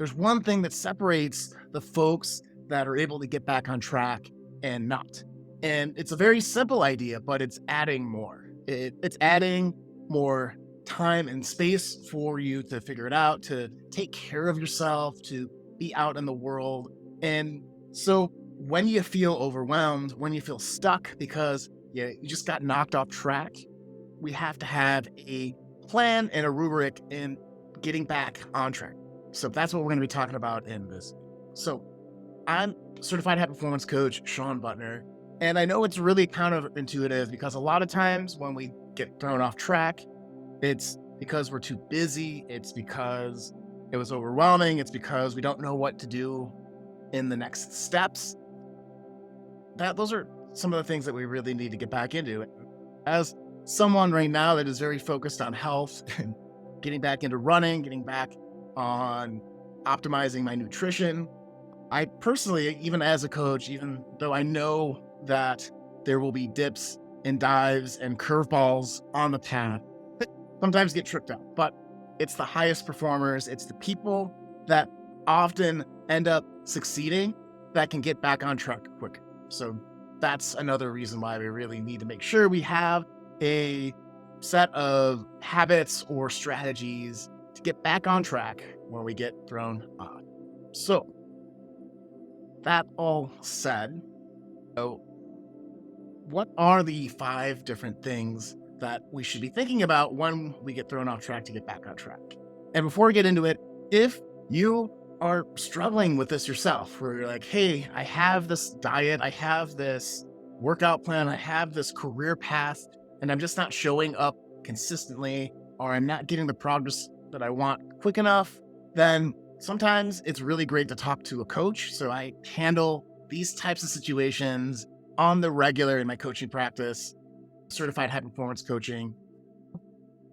there's one thing that separates the folks that are able to get back on track and not. And it's a very simple idea, but it's adding more. It's adding more time and space for you to figure it out, to take care of yourself, to be out in the world. And so when you feel overwhelmed, when you feel stuck because you just got knocked off track, we have to have a plan and a rubric in getting back on track. So that's what we're going to be talking about in this. So I'm certified high performance coach, Shawn Butner. And I know it's really counterintuitive because a lot of times when we get thrown off track, it's because we're too busy. It's because it was overwhelming. It's because we don't know what to do in the next steps. Those are some of the things that we really need to get back into. As someone right now that is very focused on health and getting back into running, getting back on optimizing my nutrition, I personally, even as a coach, even though I know that there will be dips and dives and curveballs on the path, sometimes get tripped up, but it's the highest performers. It's the people that often end up succeeding that can get back on track quick. So that's another reason why we really need to make sure we have a set of habits or strategies to get back on track when we get thrown off. So that all said, so what are the 5 different things that we should be thinking about when we get thrown off track to get back on track? And before we get into it, if you are struggling with this yourself, where you're like, hey, I have this diet, I have this workout plan, I have this career path, and I'm just not showing up consistently, or I'm not getting the progress that I want quick enough, then sometimes it's really great to talk to a coach. So I handle these types of situations on the regular in my coaching practice, certified high performance coaching.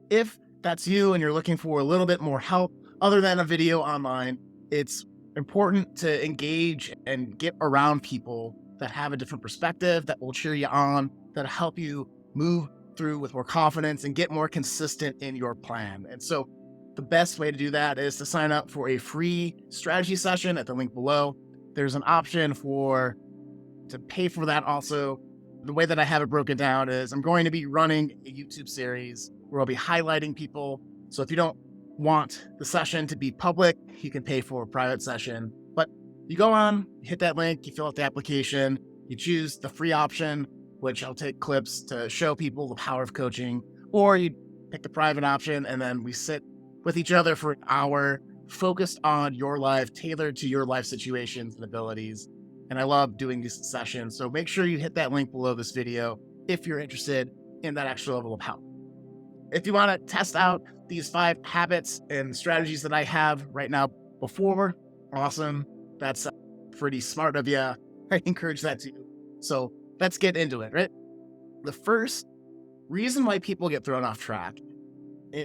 If that's you and you're looking for a little bit more help other than a video online, it's important to engage and get around people that have a different perspective, that will cheer you on, that help you move through with more confidence and get more consistent in your plan. And so the best way to do that is to sign up for a free strategy session at the link below. There's an option to pay for that also. The way that I have it broken down is I'm going to be running a YouTube series where I'll be highlighting people. So if you don't want the session to be public, you can pay for a private session. But you go on, hit that link, you fill out the application, you choose the free option, which I'll take clips to show people the power of coaching, or you pick the private option and then we sit with each other for an hour, focused on your life, tailored to your life situations and abilities. And I love doing these sessions. So make sure you hit that link below this video if you're interested in that extra level of help. If you want to test out these 5 habits and strategies that I have right now before, awesome. That's pretty smart of you. I encourage that too. So let's get into it, right? The first reason why people get thrown off track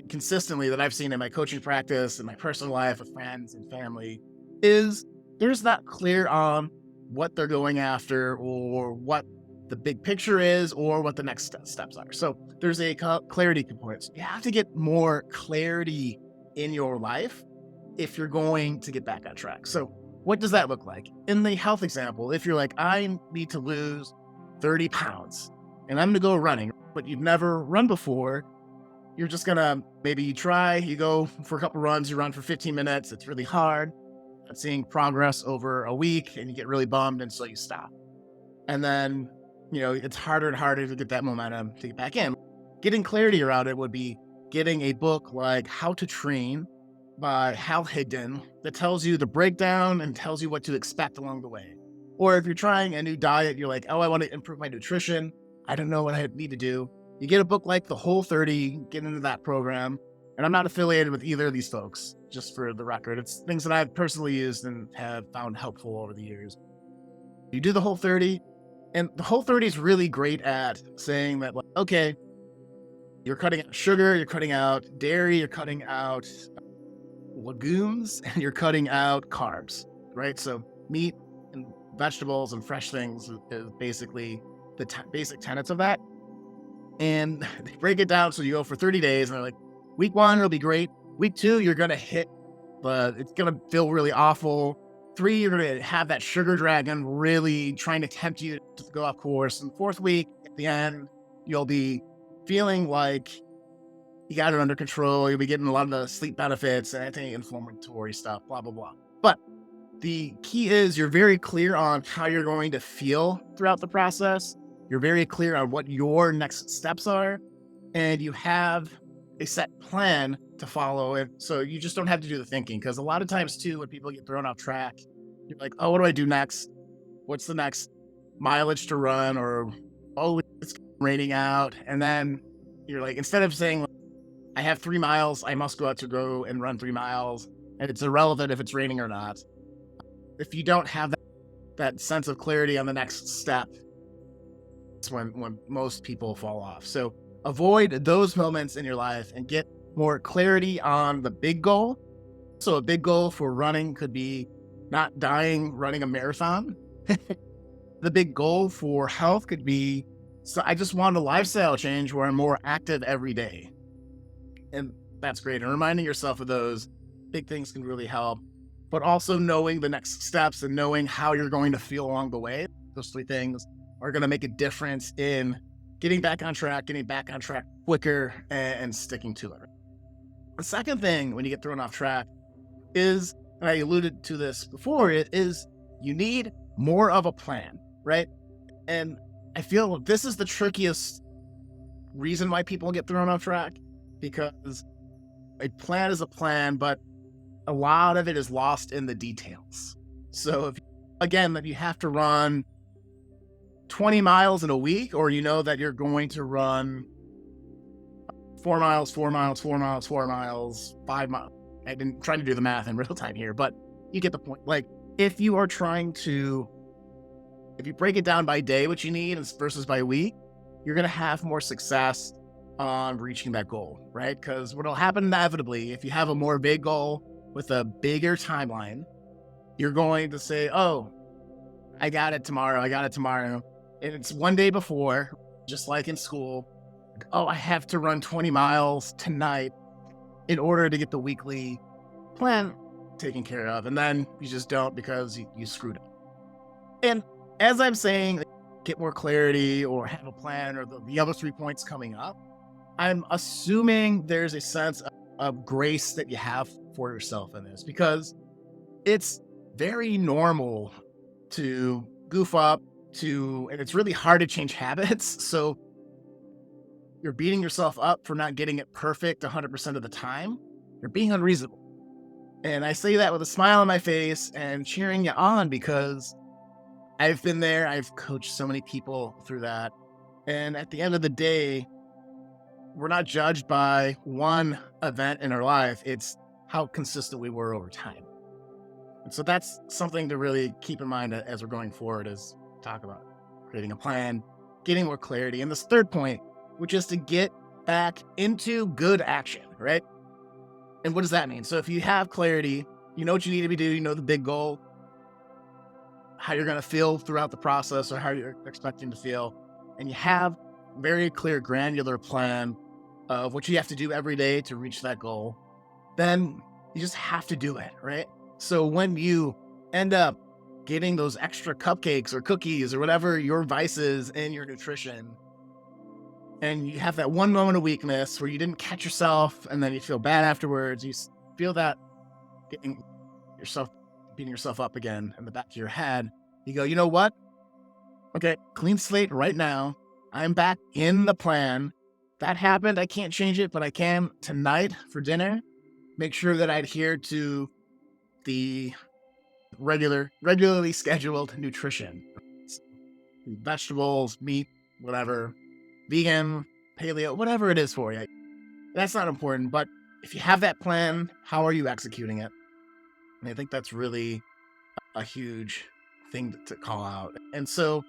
consistently that I've seen in my coaching practice and my personal life with friends and family is there's not clear on what they're going after or what the big picture is or what the next steps are. So there's a clarity component. So you have to get more clarity in your life if you're going to get back on track. So what does that look like? In the health example, if you're like, I need to lose 30 pounds and I'm going to go running, but you've never run before, you're just going to, maybe you try, you go for a couple runs, you run for 15 minutes. It's really hard. Seeing progress over a week and you get really bummed. And so you stop. And then, it's harder and harder to get that momentum to get back in. Getting clarity around it would be getting a book like How to Train by Hal Higdon that tells you the breakdown and tells you what to expect along the way. Or if you're trying a new diet, you're like, oh, I want to improve my nutrition. I don't know what I need to do. You get a book like The Whole30, get into that program. And I'm not affiliated with either of these folks, just for the record. It's things that I've personally used and have found helpful over the years. You do The Whole30, and The Whole30 is really great at saying that, like, okay, you're cutting out sugar, you're cutting out dairy, you're cutting out legumes, and you're cutting out carbs, right? So meat and vegetables and fresh things is basically the basic tenets of that. And they break it down so you go for 30 days, and they're like, week 1, it'll be great. Week 2, you're going to hit It's gonna feel really awful. 3, you're gonna have that sugar dragon really trying to tempt you to go off course. And 4th week, at the end, you'll be feeling like you got it under control. You'll be getting a lot of the sleep benefits, anti-inflammatory stuff, blah, blah, blah. But the key is you're very clear on how you're going to feel throughout the process. You're very clear on what your next steps are, and you have a set plan to follow. And so you just don't have to do the thinking. Because a lot of times, too, when people get thrown off track, you're like, oh, what do I do next? What's the next mileage to run? Or, oh, it's raining out. And then you're like, instead of saying, I have 3 miles, I must go out to go and run 3 miles, and it's irrelevant if it's raining or not. If you don't have that sense of clarity on the next step, it's when most people fall off. So avoid those moments in your life and get more clarity on the big goal. So a big goal for running could be not dying running a marathon. The big goal for health could be, so I just want a lifestyle change where I'm more active every day. And that's great. And reminding yourself of those big things can really help. But also knowing the next steps and knowing how you're going to feel along the way. Those 3 things are going to make a difference in getting back on track quicker, and sticking to it. The second thing when you get thrown off track is, and I alluded to this before, it is you need more of a plan, right? And I feel this is the trickiest reason why people get thrown off track, because a plan is a plan, but a lot of it is lost in the details. So if you have to run 20 miles in a week, or you know that you're going to run 4 miles, 4 miles, 4 miles, 4 miles, 5 miles. I've been trying to do the math in real time here, but you get the point. Like, if you break it down by day, what you need versus by week, you're going to have more success on reaching that goal, right? Because what will happen inevitably, if you have a more big goal with a bigger timeline, you're going to say, oh, I got it tomorrow. And it's one day before, just like in school. Oh, I have to run 20 miles tonight in order to get the weekly plan taken care of. And then you just don't, because you screwed up. And as I'm saying, get more clarity or have a plan, or the other 3 points coming up, I'm assuming there's a sense of grace that you have for yourself in this, because it's very normal to goof up, and it's really hard to change habits. So you're beating yourself up for not getting it perfect 100% of the time. You're being unreasonable. And I say that with a smile on my face and cheering you on, because I've been there. I've coached so many people through that. And at the end of the day, we're not judged by one event in our life. It's how consistent we were over time. And so that's something to really keep in mind as we're going forward, is talk about creating a plan, getting more clarity. And this 3rd point, which is to get back into good action, right? And what does that mean? So if you have clarity, you know what you need to be doing, you know the big goal, how you're going to feel throughout the process, or how you're expecting to feel, and you have very clear, granular plan of what you have to do every day to reach that goal, then you just have to do it, right? So when you end up getting those extra cupcakes or cookies or whatever your vice is in your nutrition, and you have that one moment of weakness where you didn't catch yourself, and then you feel bad afterwards, you feel that beating yourself up again in the back of your head, you go, you know what? Okay, clean slate right now. I'm back in the plan. That happened. I can't change it, but I can tonight for dinner. Make sure that I adhere to the regularly scheduled nutrition. Vegetables, meat, whatever, vegan, paleo, whatever it is for you. That's not important, but if you have that plan, how are you executing it? And I think that's really a huge thing to call out. And so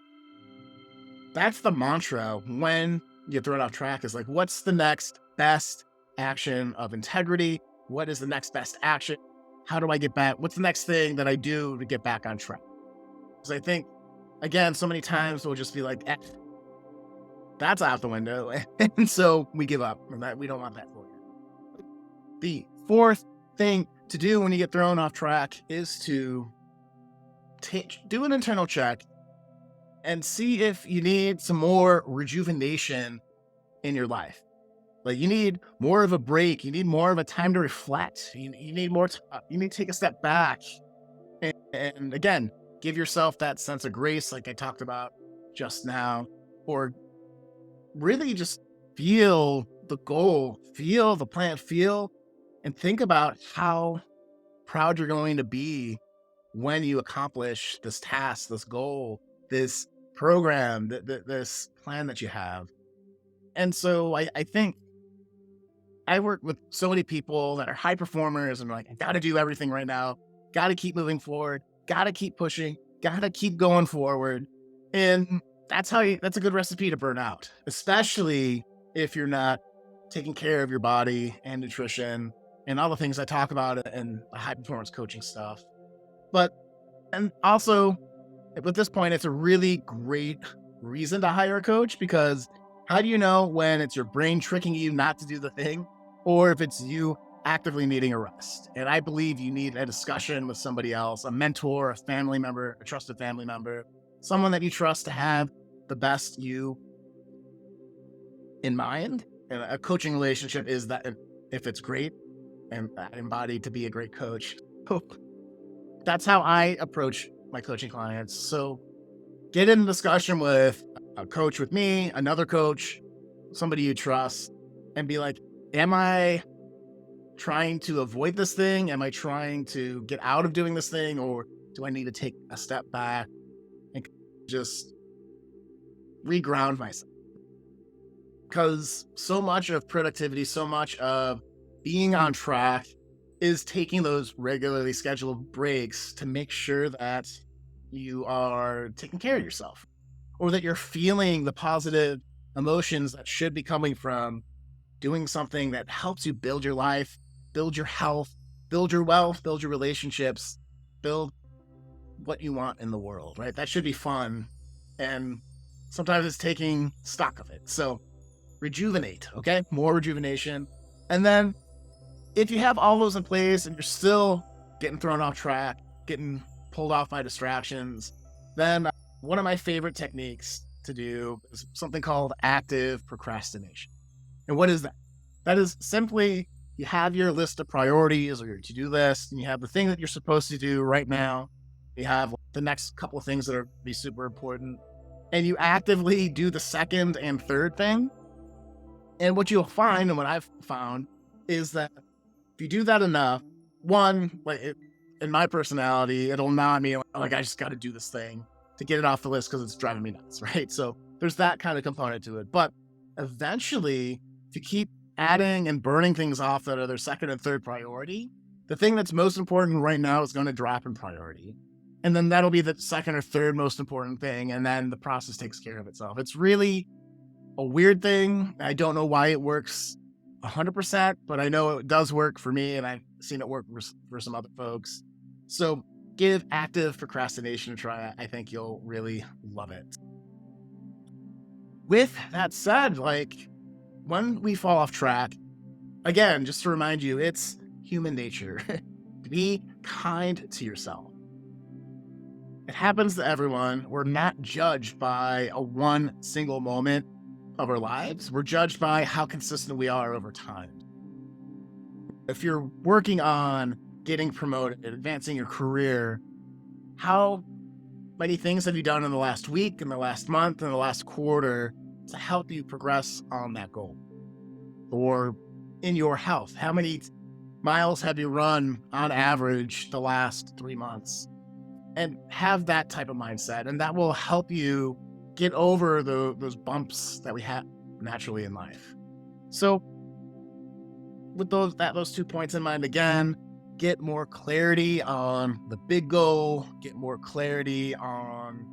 that's the mantra when you throw it off track, is like, what's the next best action of integrity? What is the next best action? How do I get back? What's the next thing that I do to get back on track? Because I think, again, so many times we'll just be like, that's out the window. And so we give up, and that we don't want that for you. The 4th thing to do when you get thrown off track is to do an internal check and see if you need some more rejuvenation in your life. Like, you need more of a break. You need more of a time to reflect. You need more. You need to take a step back and again, give yourself that sense of grace, like I talked about just now, or really just feel the goal, feel the plan, feel and think about how proud you're going to be when you accomplish this task, this goal, this program, this plan that you have. And so I think I work with so many people that are high performers and like, I got to do everything right now, got to keep moving forward, got to keep pushing, got to keep going forward. And that's a good recipe to burn out, especially if you're not taking care of your body and nutrition and all the things I talk about in the high performance coaching stuff. But, and also at this point, it's a really great reason to hire a coach, because how do you know when it's your brain tricking you not to do the thing or if it's you actively needing a rest? And I believe you need a discussion with somebody else, a mentor, a family member, a trusted family member, someone that you trust to have the best you in mind. And a coaching relationship is that if it's great and embodied to be a great coach. That's how I approach my coaching clients. So get in a discussion with a coach with me, another coach, somebody you trust, and be like, am I trying to avoid this thing? Am I trying to get out of doing this thing? Or do I need to take a step back and just reground myself? Because so much of productivity, so much of being on track is taking those regularly scheduled breaks to make sure that you are taking care of yourself, or that you're feeling the positive emotions that should be coming from doing something that helps you build your life, build your health, build your wealth, build your relationships, build what you want in the world, right? That should be fun. And sometimes it's taking stock of it. So rejuvenate, okay? More rejuvenation. And then if you have all those in place and you're still getting thrown off track, getting pulled off by distractions, then one of my favorite techniques to do is something called active procrastination. And what is that? That is simply you have your list of priorities or your to-do list, and you have the thing that you're supposed to do right now. You have the next couple of things that are be super important, and you actively do the second and third thing. And what you'll find, and what I've found, is that if you do that enough, one, in my personality, it'll not me like I just got to do this thing to get it off the list because it's driving me nuts, right? So there's that kind of component to it. But eventually, if you keep adding and burning things off that are their second and third priority, the thing that's most important right now is going to drop in priority. And then that'll be the second or third most important thing. And then the process takes care of itself. It's really a weird thing. I don't know why it works 100%, but I know it does work for me, and I've seen it work for some other folks. So give active procrastination a try. I think you'll really love it. With that said, like, when we fall off track, again, just to remind you, it's human nature. Be kind to yourself. It happens to everyone. We're not judged by a one single moment of our lives. We're judged by how consistent we are over time. If you're working on getting promoted, advancing your career, how many things have you done in the last week, in the last month, in the last quarter to help you progress on that goal? Or in your health, how many miles have you run on average the last 3 months? And have that type of mindset, and that will help you get over those bumps that we have naturally in life. So with those 2 points in mind, again, get more clarity on the big goal, get more clarity on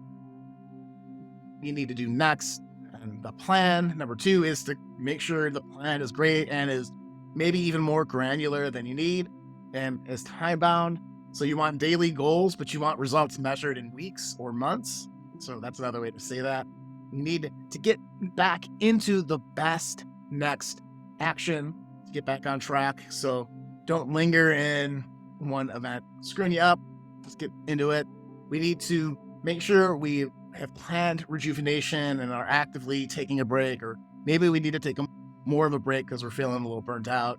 what you need to do next, and the plan. Number 2 is to make sure the plan is great and is maybe even more granular than you need and is time bound. So you want daily goals, but you want results measured in weeks or months. So that's another way to say that. You need to get back into the best next action to get back on track. So Don't linger in one event screwing you up. Let's get into it. We need to make sure we have planned rejuvenation and are actively taking a break, or maybe we need to take more of a break because we're feeling a little burnt out.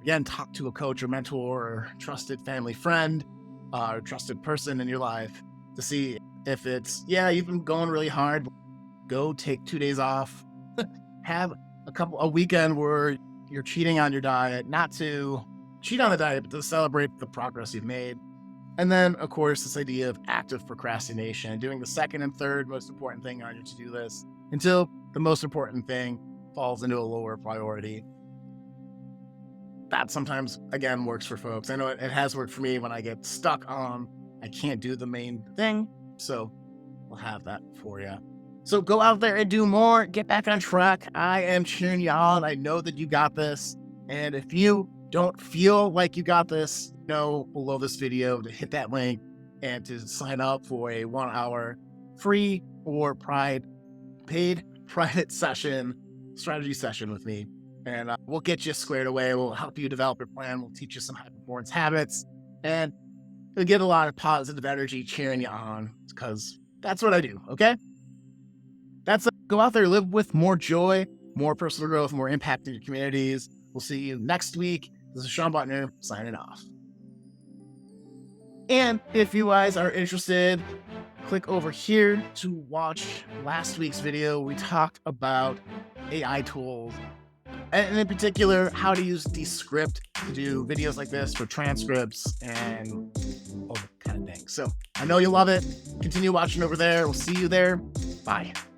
Again, talk to a coach or mentor or trusted family friend or trusted person in your life to see if it's, yeah, you've been going really hard. Go take 2 days off. Have a weekend where you're cheating on your diet, not to cheat on the diet, but to celebrate the progress you've made. And then, of course, this idea of active procrastination, doing the second and third most important thing on your to-do list until the most important thing falls into a lower priority. That sometimes, again, works for folks. I know it has worked for me when I get stuck on, I can't do the main thing. So we'll have that for you. So go out there and do more. Get back on track. I am cheering you on. I know that you got this. And if you don't feel like you got this, know below this video to hit that link and to sign up for a 1-hour free or paid private strategy session with me. And we'll get you squared away. We'll help you develop your plan. We'll teach you some high performance habits, and you'll get a lot of positive energy cheering you on, because that's what I do. Okay. That's go out there, live with more joy, more personal growth, more impact in your communities. We'll see you next week. This is Shawn Butner signing off. And if you guys are interested, click over here to watch last week's video. We talked about AI tools, and in particular, how to use Descript to do videos like this for transcripts and all that kind of thing. So I know you love it. Continue watching over there. We'll see you there. Bye.